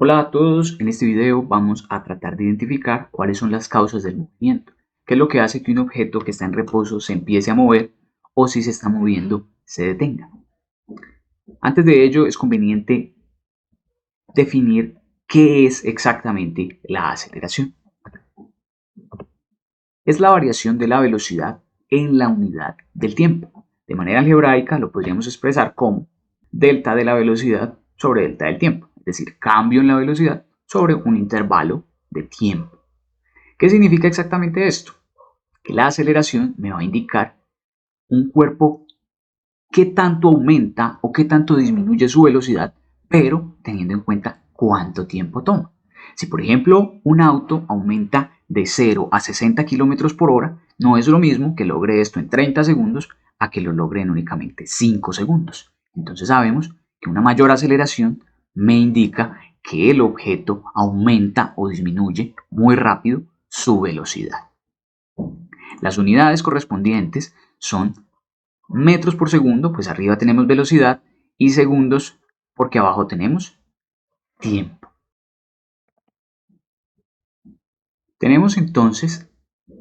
Hola a todos, en este video vamos a tratar de identificar cuáles son las causas del movimiento, qué es lo que hace que un objeto que está en reposo se empiece a mover o si se está moviendo se detenga. Antes de ello es conveniente definir qué es exactamente la aceleración. Es la variación de la velocidad en la unidad del tiempo. De manera algebraica lo podríamos expresar como delta de la velocidad sobre delta del tiempo, es decir, cambio en la velocidad sobre un intervalo de tiempo. ¿Qué significa exactamente esto? Que la aceleración me va a indicar un cuerpo qué tanto aumenta o qué tanto disminuye su velocidad, pero teniendo en cuenta cuánto tiempo toma. Si por ejemplo un auto aumenta de 0 a 60 km por hora, no es lo mismo que logre esto en 30 segundos a que lo logre en únicamente 5 segundos. Entonces sabemos que una mayor aceleración me indica que el objeto aumenta o disminuye muy rápido su velocidad. Las unidades correspondientes son metros por segundo, pues arriba tenemos velocidad, y segundos porque abajo tenemos tiempo. Tenemos entonces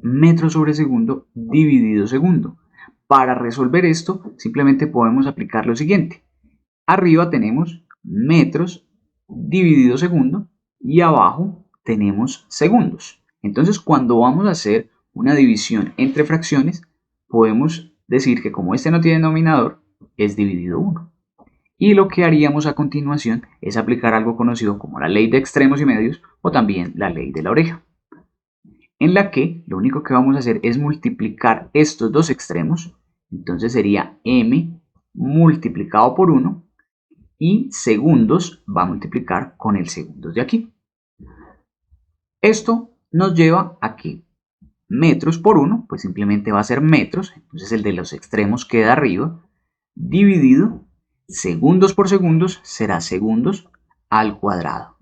metros sobre segundo dividido segundo. Para resolver esto simplemente podemos aplicar lo siguiente. Arriba tenemos metros dividido segundo y abajo tenemos segundos. Entonces cuando vamos a hacer una división entre fracciones podemos decir que como este no tiene denominador es dividido 1. Y lo que haríamos a continuación es aplicar algo conocido como la ley de extremos y medios o también la ley de la oreja, en la que lo único que vamos a hacer es multiplicar estos dos extremos. Entonces sería m multiplicado por 1 y segundos va a multiplicar con el segundos de aquí. Esto nos lleva a que metros por 1 pues simplemente va a ser metros, entonces el de los extremos queda arriba, dividido segundos por segundos será segundos al cuadrado.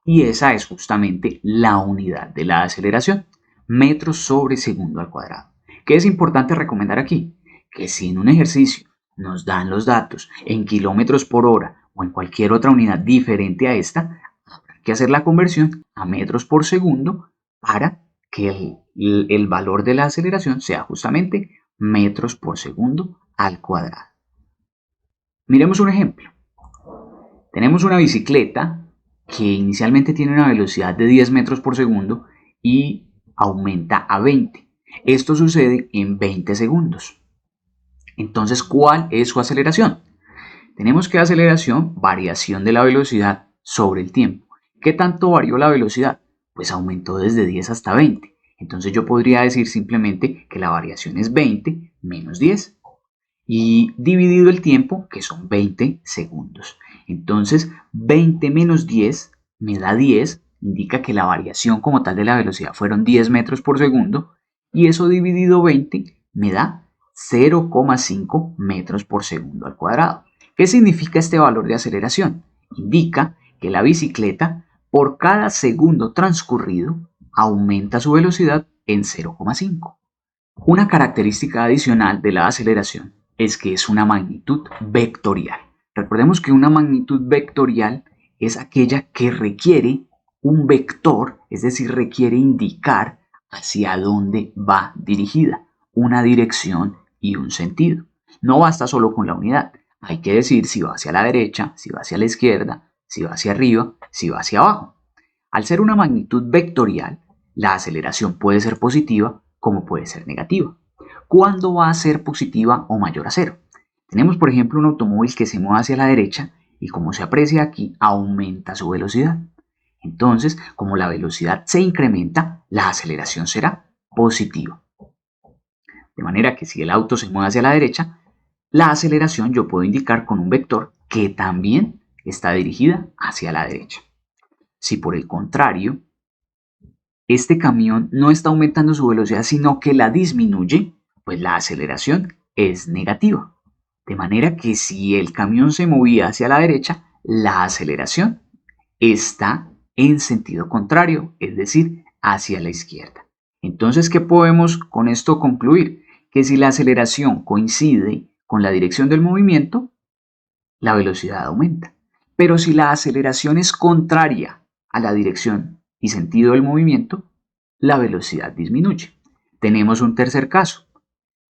Y esa es justamente la unidad de la aceleración, metros sobre segundo al cuadrado. ¿Qué es importante recomendar aquí? Que si en un ejercicio nos dan los datos en kilómetros por hora o en cualquier otra unidad diferente a esta, habrá que hacer la conversión a metros por segundo para que el valor de la aceleración sea justamente metros por segundo al cuadrado. Miremos un ejemplo. Tenemos una bicicleta que inicialmente tiene una velocidad de 10 metros por segundo y aumenta a 20. Esto sucede en 20 segundos. Entonces, ¿cuál es su aceleración? Tenemos que aceleración, variación de la velocidad sobre el tiempo. ¿Qué tanto varió la velocidad? Pues aumentó desde 10 hasta 20. Entonces yo podría decir simplemente que la variación es 20 menos 10 y dividido el tiempo, que son 20 segundos. Entonces 20 menos 10 me da 10, indica que la variación como tal de la velocidad fueron 10 metros por segundo y eso dividido 20 me da 0,5 metros por segundo al cuadrado. ¿Qué significa este valor de aceleración? Indica que la bicicleta por cada segundo transcurrido aumenta su velocidad en 0,5. Una característica adicional de la aceleración es que es una magnitud vectorial. Recordemos que una magnitud vectorial es aquella que requiere un vector, es decir, requiere indicar hacia dónde va dirigida, una dirección y un sentido. No basta solo con la unidad, hay que decir si va hacia la derecha, si va hacia la izquierda, si va hacia arriba, si va hacia abajo. Al ser una magnitud vectorial, la aceleración puede ser positiva como puede ser negativa. ¿Cuándo va a ser positiva o mayor a cero? Tenemos por ejemplo un automóvil que se mueve hacia la derecha y como se aprecia aquí aumenta su velocidad. Entonces, como la velocidad se incrementa, la aceleración será positiva. De manera que si el auto se mueve hacia la derecha, la aceleración yo puedo indicar con un vector que también está dirigida hacia la derecha. Si por el contrario, este camión no está aumentando su velocidad, sino que la disminuye, pues la aceleración es negativa. De manera que si el camión se movía hacia la derecha, la aceleración está en sentido contrario, es decir, hacia la izquierda. Entonces, ¿qué podemos con esto concluir? Que si la aceleración coincide con la dirección del movimiento, la velocidad aumenta. Pero si la aceleración es contraria a la dirección y sentido del movimiento, la velocidad disminuye. Tenemos un tercer caso.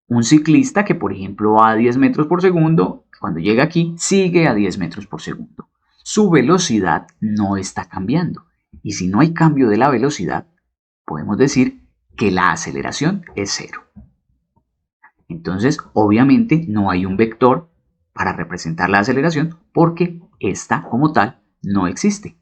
Un ciclista que, por ejemplo, va a 10 metros por segundo, cuando llega aquí, sigue a 10 metros por segundo. Su velocidad no está cambiando. Y si no hay cambio de la velocidad, podemos decir que la aceleración es cero. Entonces, obviamente, no hay un vector para representar la aceleración porque esta, como tal, no existe.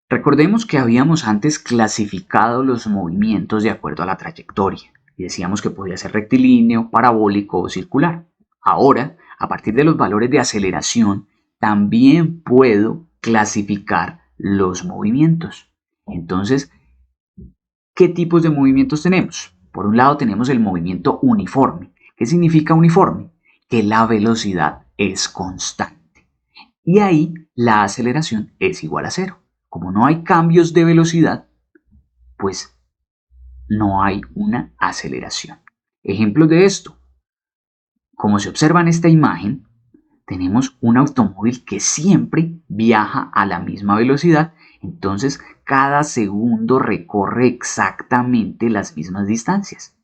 Recordemos que habíamos antes clasificado los movimientos de acuerdo a la trayectoria y decíamos que podía ser rectilíneo, parabólico o circular. Ahora, a partir de los valores de aceleración, también puedo clasificar los movimientos. Entonces, ¿qué tipos de movimientos tenemos? Por un lado tenemos el movimiento uniforme. ¿Qué significa uniforme? Que la velocidad es constante. Y ahí la aceleración es igual a cero. Como no hay cambios de velocidad, pues no hay una aceleración. Ejemplos de esto. Como se observa en esta imagen, tenemos un automóvil que siempre viaja a la misma velocidad, entonces cada segundo recorre exactamente las mismas distancias.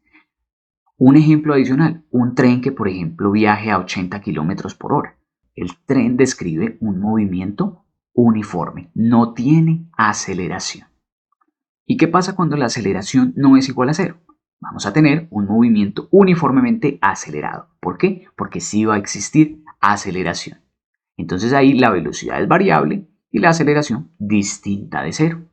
Un ejemplo adicional, un tren que por ejemplo viaje a 80 km por hora. El tren describe un movimiento uniforme, no tiene aceleración. ¿Y qué pasa cuando la aceleración no es igual a cero? Vamos a tener un movimiento uniformemente acelerado. ¿Por qué? Porque sí va a existir aceleración. Entonces ahí la velocidad es variable y la aceleración distinta de cero.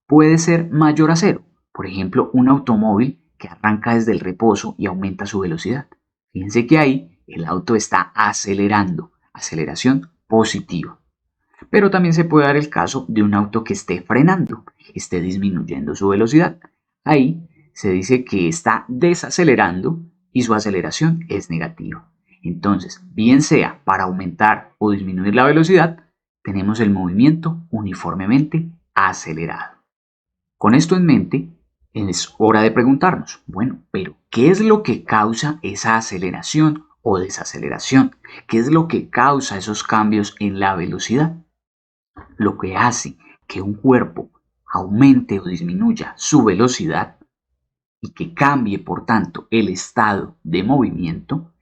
Puede ser mayor a cero. Por ejemplo, un automóvil que arranca desde el reposo y aumenta su velocidad. Fíjense que ahí el auto está acelerando, aceleración positiva. Pero también se puede dar el caso de un auto que esté frenando, esté disminuyendo su velocidad. Ahí se dice que está desacelerando y su aceleración es negativa. Entonces, bien sea para aumentar o disminuir la velocidad, tenemos el movimiento uniformemente acelerado. Con esto en mente, es hora de preguntarnos, bueno, pero ¿qué es lo que causa esa aceleración o desaceleración? ¿Qué es lo que causa esos cambios en la velocidad? Lo que hace que un cuerpo aumente o disminuya su velocidad y que cambie, por tanto, el estado de movimiento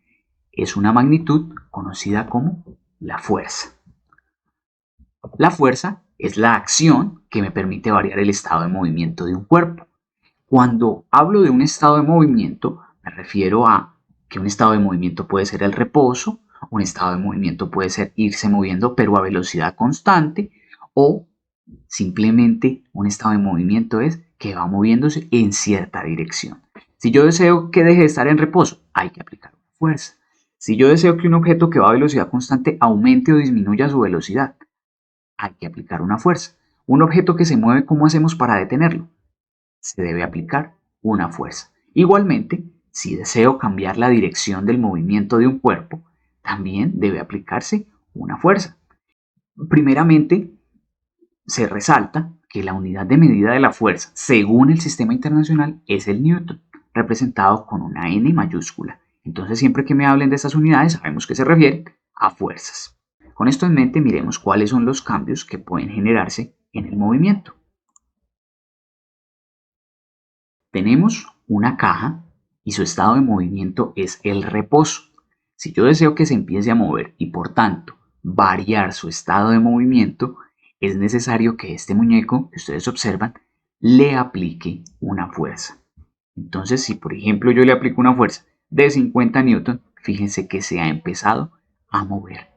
es una magnitud conocida como la fuerza. La fuerza es la acción que me permite variar el estado de movimiento de un cuerpo. Cuando hablo de un estado de movimiento, me refiero a que un estado de movimiento puede ser el reposo, un estado de movimiento puede ser irse moviendo pero a velocidad constante, o simplemente un estado de movimiento es que va moviéndose en cierta dirección. Si yo deseo que deje de estar en reposo, hay que aplicar una fuerza. Si yo deseo que un objeto que va a velocidad constante aumente o disminuya su velocidad, hay que aplicar una fuerza. Un objeto que se mueve, ¿cómo hacemos para detenerlo? Se debe aplicar una fuerza. Igualmente, si deseo cambiar la dirección del movimiento de un cuerpo, también debe aplicarse una fuerza. Primeramente, se resalta que la unidad de medida de la fuerza, según el sistema internacional, es el Newton, representado con una N mayúscula. Entonces, siempre que me hablen de estas unidades, sabemos que se refieren a fuerzas. Con esto en mente, miremos cuáles son los cambios que pueden generarse en el movimiento. Tenemos una caja y su estado de movimiento es el reposo. Si yo deseo que se empiece a mover y por tanto variar su estado de movimiento, es necesario que este muñeco que ustedes observan le aplique una fuerza. Entonces, si por ejemplo yo le aplico una fuerza de 50 newton, fíjense que se ha empezado a mover.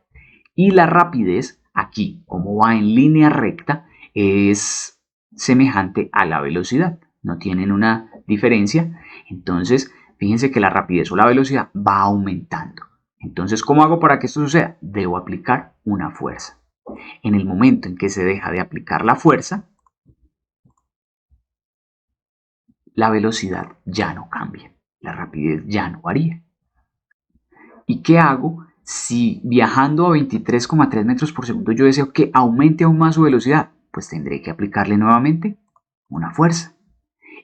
Y la rapidez aquí, como va en línea recta, es semejante a la velocidad. No tienen una diferencia. Entonces, fíjense que la rapidez o la velocidad va aumentando. Entonces, ¿cómo hago para que esto suceda? Debo aplicar una fuerza. En el momento en que se deja de aplicar la fuerza, la velocidad ya no cambia, la rapidez ya no varía. ¿Y qué hago si viajando a 23,3 metros por segundo yo deseo que aumente aún más su velocidad? Pues tendré que aplicarle nuevamente una fuerza.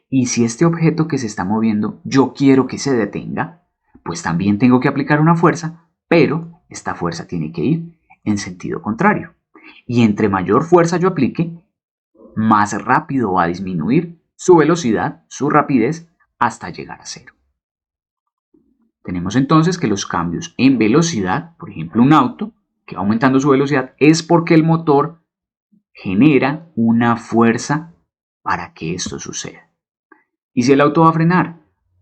Y si este objeto que se está moviendo yo quiero que se detenga, pues también tengo que aplicar una fuerza, pero esta fuerza tiene que ir en sentido contrario. Y entre mayor fuerza yo aplique, más rápido va a disminuir su velocidad, su rapidez, hasta llegar a cero. Tenemos entonces que los cambios en velocidad, por ejemplo un auto que va aumentando su velocidad, es porque el motor genera una fuerza para que esto suceda. ¿Y si el auto va a frenar?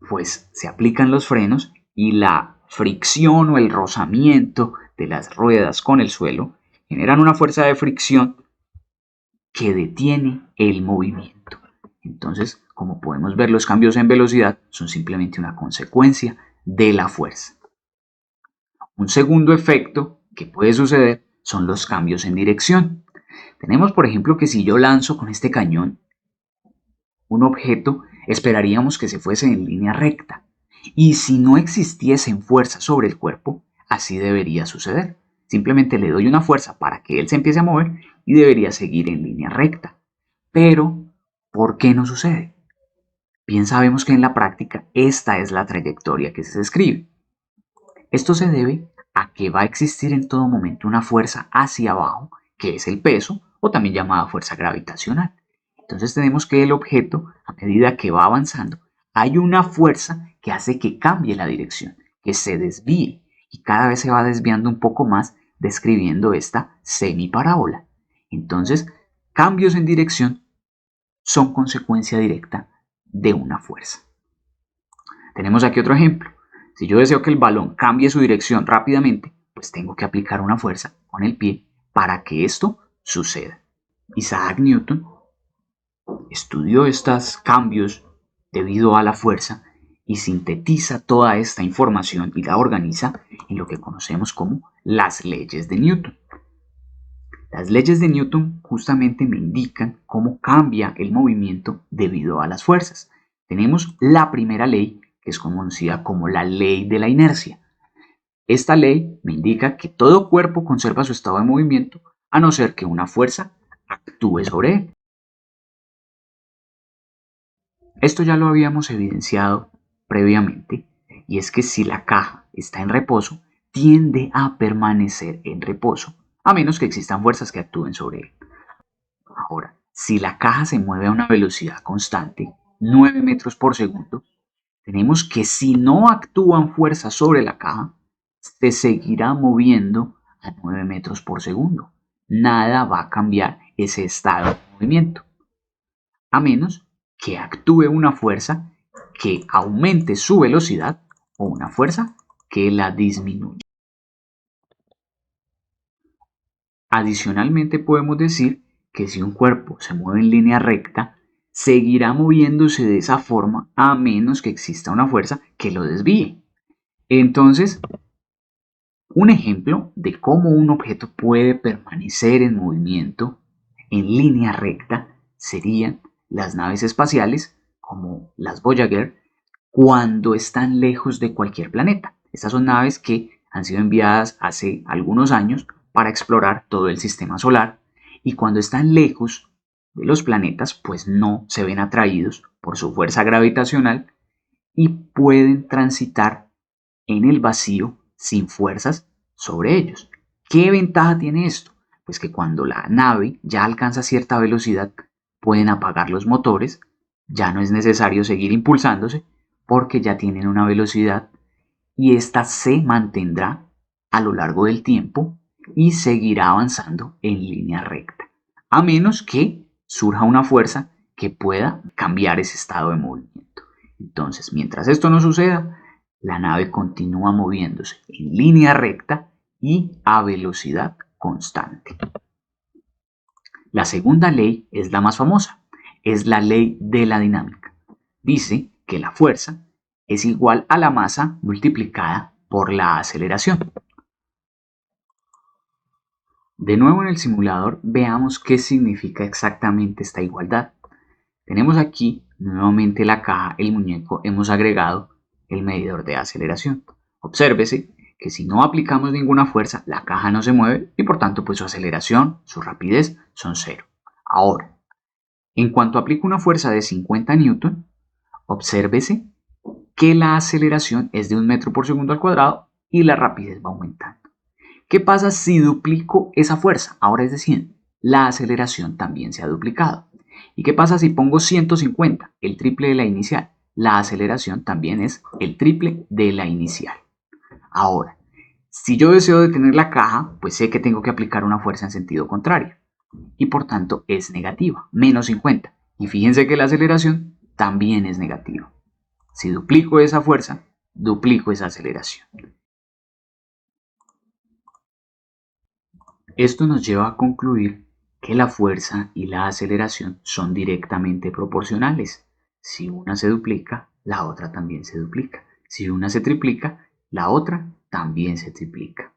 Pues se aplican los frenos y la fricción o el rozamiento de las ruedas con el suelo generan una fuerza de fricción que detiene el movimiento. Entonces, como podemos ver, los cambios en velocidad son simplemente una consecuencia de la fuerza. Un segundo efecto que puede suceder son los cambios en dirección. Tenemos, por ejemplo, que si yo lanzo con este cañón un objeto, esperaríamos que se fuese en línea recta. Y si no existiesen fuerzas sobre el cuerpo, así debería suceder. Simplemente le doy una fuerza para que él se empiece a mover y debería seguir en línea recta. Pero, ¿por qué no sucede? Bien sabemos que en la práctica esta es la trayectoria que se describe. Esto se debe a que va a existir en todo momento una fuerza hacia abajo, que es el peso, o también llamada fuerza gravitacional. Entonces tenemos que el objeto, a medida que va avanzando, hay una fuerza que hace que cambie la dirección, que se desvíe, y cada vez se va desviando un poco más, describiendo esta semiparábola. Entonces, cambios en dirección son consecuencia directa de una fuerza. Tenemos aquí otro ejemplo. Si yo deseo que el balón cambie su dirección rápidamente, pues tengo que aplicar una fuerza con el pie para que esto suceda. Isaac Newton estudió estos cambios debido a la fuerza y sintetiza toda esta información y la organiza en lo que conocemos como las leyes de Newton. Las leyes de Newton justamente me indican cómo cambia el movimiento debido a las fuerzas. Tenemos la primera ley, que es conocida como la ley de la inercia. Esta ley me indica que todo cuerpo conserva su estado de movimiento a no ser que una fuerza actúe sobre él. Esto ya lo habíamos evidenciado previamente, y es que si la caja está en reposo, tiende a permanecer en reposo, a menos que existan fuerzas que actúen sobre él. Ahora, si la caja se mueve a una velocidad constante, 9 metros por segundo, tenemos que si no actúan fuerzas sobre la caja, se seguirá moviendo a 9 metros por segundo. Nada va a cambiar ese estado de movimiento, a menos que actúe una fuerza que aumente su velocidad o una fuerza que la disminuya. Adicionalmente podemos decir que si un cuerpo se mueve en línea recta, seguirá moviéndose de esa forma a menos que exista una fuerza que lo desvíe. Entonces, un ejemplo de cómo un objeto puede permanecer en movimiento en línea recta serían las naves espaciales como las Voyager cuando están lejos de cualquier planeta. Estas son naves que han sido enviadas hace algunos años para explorar todo el sistema solar y cuando están lejos de los planetas pues no se ven atraídos por su fuerza gravitacional y pueden transitar en el vacío sin fuerzas sobre ellos. ¿Qué ventaja tiene esto? Pues que cuando la nave ya alcanza cierta velocidad pueden apagar los motores, ya no es necesario seguir impulsándose porque ya tienen una velocidad y esta se mantendrá a lo largo del tiempo y seguirá avanzando en línea recta, a menos que surja una fuerza que pueda cambiar ese estado de movimiento. Entonces, mientras esto no suceda, la nave continúa moviéndose en línea recta y a velocidad constante. La segunda ley es la más famosa, es la ley de la dinámica. Dice que la fuerza es igual a la masa multiplicada por la aceleración. De nuevo en el simulador veamos qué significa exactamente esta igualdad. Tenemos aquí nuevamente la caja, el muñeco, hemos agregado el medidor de aceleración. Obsérvese que si no aplicamos ninguna fuerza, la caja no se mueve y por tanto pues su aceleración, su rapidez son cero. Ahora, en cuanto aplico una fuerza de 50 newton, obsérvese que la aceleración es de 1 metro por segundo al cuadrado y la rapidez va aumentando. ¿Qué pasa si duplico esa fuerza? Ahora es decir, la aceleración también se ha duplicado. ¿Y qué pasa si pongo 150, el triple de la inicial? La aceleración también es el triple de la inicial. Ahora, si yo deseo detener la caja, pues sé que tengo que aplicar una fuerza en sentido contrario. Y por tanto es negativa, menos 50. Y fíjense que la aceleración también es negativa. Si duplico esa fuerza, duplico esa aceleración. Esto nos lleva a concluir que la fuerza y la aceleración son directamente proporcionales. Si una se duplica, la otra también se duplica. Si una se triplica, la otra también se triplica.